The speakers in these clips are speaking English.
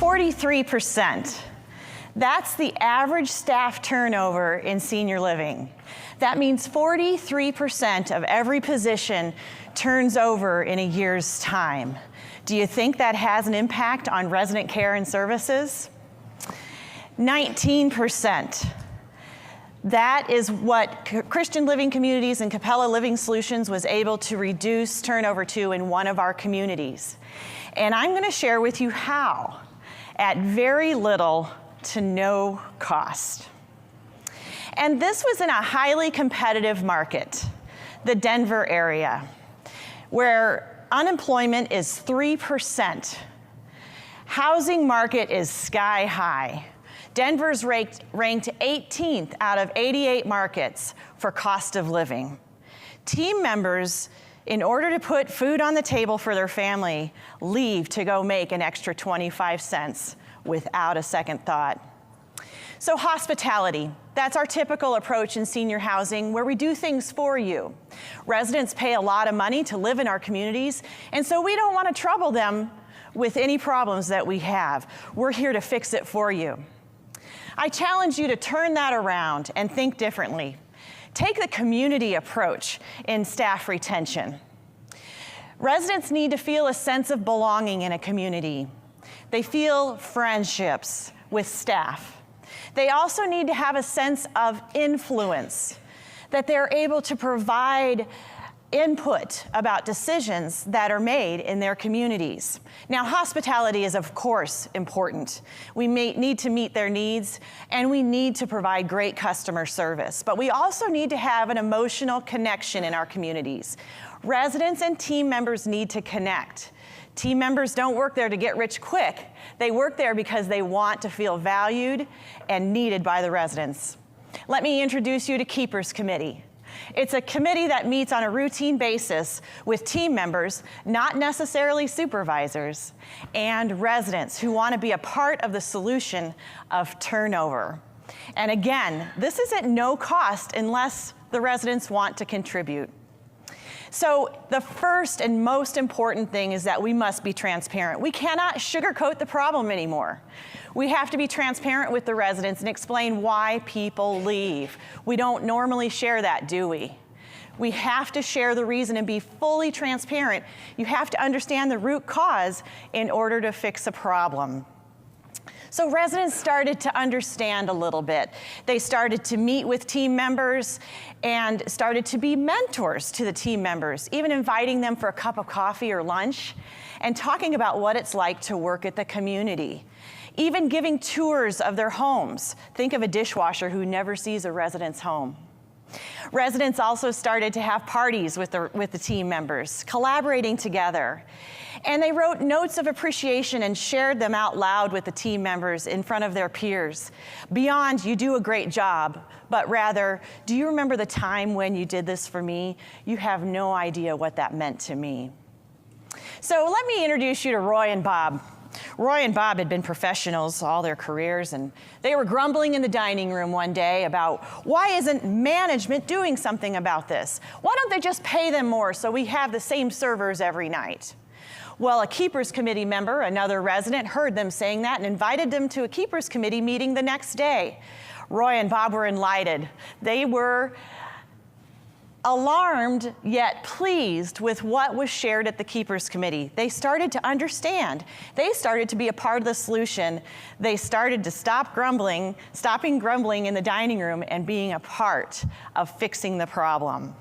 43%. That's the average staff turnover in senior living. That means 43% of every position turns over in a year's time. Do you think that has an impact on resident care and services? 19%. That is what Christian Living Communities and Cappella Living Solutions was able to reduce turnover to in one of our communities. And I'm going to share with you how, at very little to no cost. And this was in a highly competitive market, the Denver area, where unemployment is 3%. Housing market is sky high. Denver's ranked 18th out of 88 markets for cost of living. Team members, in order to put food on the table for their family, leave to go make an extra 25 cents without a second thought. So hospitality, that's our typical approach in senior housing, where we do things for you. Residents pay a lot of money to live in our communities, and so we don't want to trouble them with any problems that we have. We're here to fix it for you. I challenge you to turn that around and think differently. Take the community approach in staff retention. Residents need to feel a sense of belonging in a community. They feel friendships with staff. They also need to have a sense of influence, that they're able to provide input about decisions that are made in their communities. Now, hospitality is, of course, important. We need to meet their needs, and we need to provide great customer service. But we also need to have an emotional connection in our communities. Residents and team members need to connect. Team members don't work there to get rich quick. They work there because they want to feel valued and needed by the residents. Let me introduce you to Keepers Committee. It's a committee that meets on a routine basis with team members, not necessarily supervisors, and residents who want to be a part of the solution of turnover. And again, this is at no cost unless the residents want to contribute. So the first and most important thing is that we must be transparent. We cannot sugarcoat the problem anymore. We have to be transparent with the residents and explain why people leave. We don't normally share that, do we? We have to share the reason and be fully transparent. You have to understand the root cause in order to fix a problem. So residents started to understand a little bit. They started to meet with team members and started to be mentors to the team members, even inviting them for a cup of coffee or lunch and talking about what it's like to work at the community. Even giving tours of their homes. Think of a dishwasher who never sees a resident's home. Residents also started to have parties with the team members, collaborating together. And they wrote notes of appreciation and shared them out loud with the team members in front of their peers. Beyond, you do a great job, but rather, do you remember the time when you did this for me? You have no idea what that meant to me. So let me introduce you to Roy and Bob. Roy and Bob had been professionals all their careers, and they were grumbling in the dining room one day about, why isn't management doing something about this? Why don't they just pay them more so we have the same servers every night? Well, a Keepers Committee member, another resident, heard them saying that and invited them to a Keepers Committee meeting the next day. Roy and Bob were enlightened. They were alarmed yet pleased with what was shared at the Keepers Committee. They started to understand. They started to be a part of the solution. They started to stopping grumbling in the dining room and being a part of fixing the problem.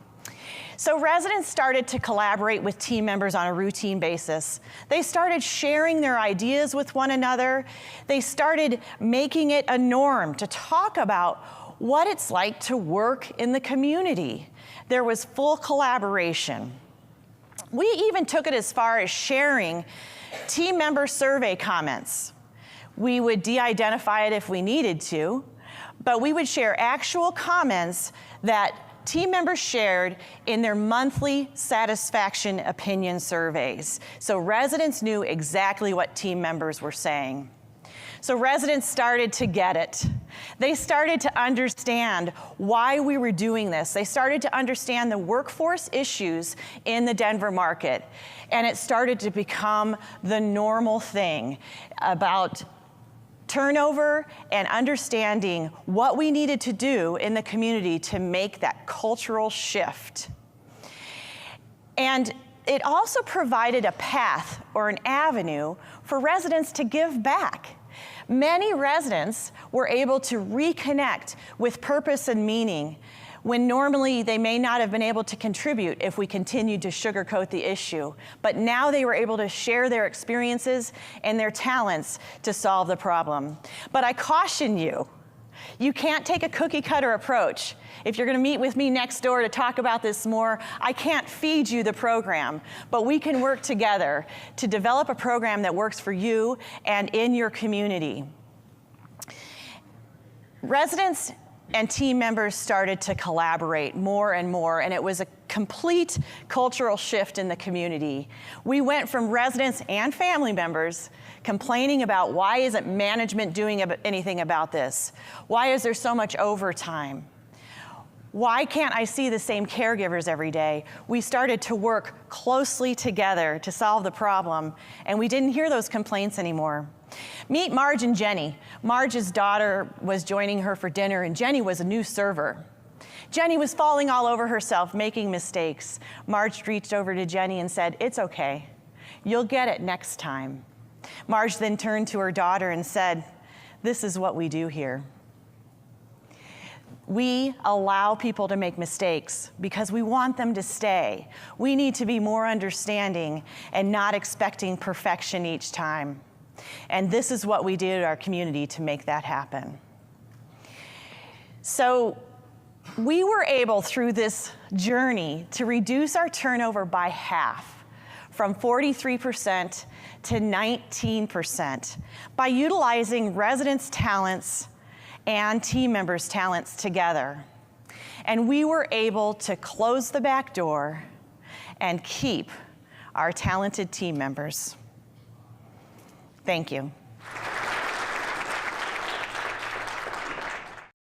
So residents started to collaborate with team members on a routine basis. They started sharing their ideas with one another. They started making it a norm to talk about what it's like to work in the community. There was full collaboration. We even took it as far as sharing team member survey comments. We would de-identify it if we needed to, but we would share actual comments that team members shared in their monthly satisfaction opinion surveys. So residents knew exactly what team members were saying. So residents started to get it. They started to understand why we were doing this. They started to understand the workforce issues in the Denver market. And it started to become the normal thing about turnover and understanding what we needed to do in the community to make that cultural shift. And it also provided a path or an avenue for residents to give back. Many residents were able to reconnect with purpose and meaning when normally they may not have been able to contribute if we continued to sugarcoat the issue. But now they were able to share their experiences and their talents to solve the problem. But I caution you, you can't take a cookie cutter approach. If you're going to meet with me next door to talk about this more, I can't feed you the program, but we can work together to develop a program that works for you and in your community. Residents and team members started to collaborate more and more, and it was a complete cultural shift in the community. We went from residents and family members complaining about why isn't management doing anything about this? Why is there so much overtime? Why can't I see the same caregivers every day? We started to work closely together to solve the problem, and we didn't hear those complaints anymore. Meet Marge and Jenny. Marge's daughter was joining her for dinner, and Jenny was a new server. Jenny was falling all over herself, making mistakes. Marge reached over to Jenny and said, "It's okay. You'll get it next time." Marge then turned to her daughter and said, "This is what we do here. We allow people to make mistakes because we want them to stay. We need to be more understanding and not expecting perfection each time. And this is what we did at our community to make that happen." So we were able, through this journey, to reduce our turnover by half, from 43% to 19%, by utilizing residents' talents and team members' talents together. And we were able to close the back door and keep our talented team members. Thank you.